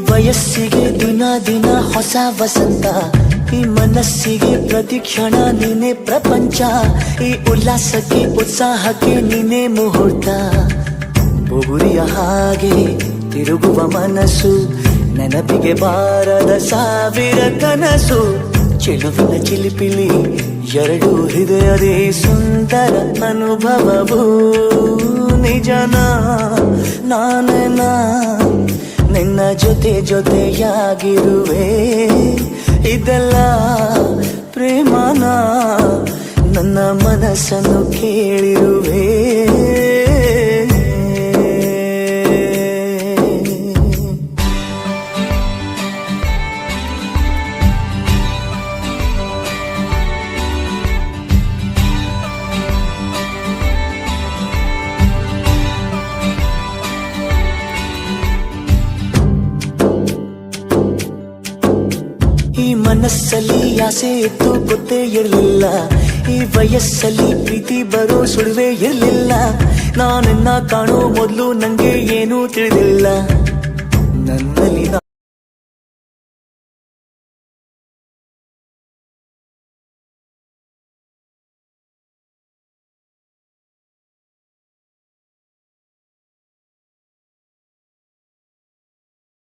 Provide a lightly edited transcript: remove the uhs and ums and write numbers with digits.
ವಯಸ್ಸಿಗೆ ದಿನ ದಿನ ಹೊಸ ವಸಂತ, ಈ ಮನಸ್ಸಿಗೆ ಪ್ರತಿಕ್ಷಣ ನೀನೆ ಪ್ರಪಂಚ, ಈ ಉಲ್ಲಾಸಕ್ಕೆ ಉತ್ಸಾಹಕ್ಕೆ ನೀನೆ ಮುಹೂರ್ತ. ಬುಗುರಿಯ ಹಾಗೆ ತಿರುಗುವ ಮನಸ್ಸು, ನೆನಪಿಗೆ ಬಾರದ ಸಾವಿರ ಕನಸು. ಚೆಲುವಿನ ಚಿಲಿಪಿಲಿ ಎರಡು ಹೃದಯದೇ ಸುಂದರ ಅನುಭವವು. ನಿಜನ ನಾನೇನ ನಿನ್ನ ಜೊತೆ ಜೊತೆಯಾಗಿರುವೆ. ಇದೆಲ್ಲ ಪ್ರೇಮನ ನನ್ನ ಮನಸ್ಸನ್ನು ಕೇಳಿರುವೆ. ಈ ಮನಸ್ಸಲ್ಲಿ ಆಸೆ ಇತ್ತು ಗೊತ್ತೇ ಇರಲಿಲ್ಲ, ಈ ವಯಸ್ಸಲ್ಲಿ ಪ್ರೀತಿ ಬರೋ ಸುಳಿವೇ ಇರಲಿಲ್ಲ. ನಾನನ್ನ ಕಾಣೋ ಮೊದಲು ನಂಗೆ ಏನೂ ತಿಳಿದಿಲ್ಲ, ನನ್ನಲ್ಲಿ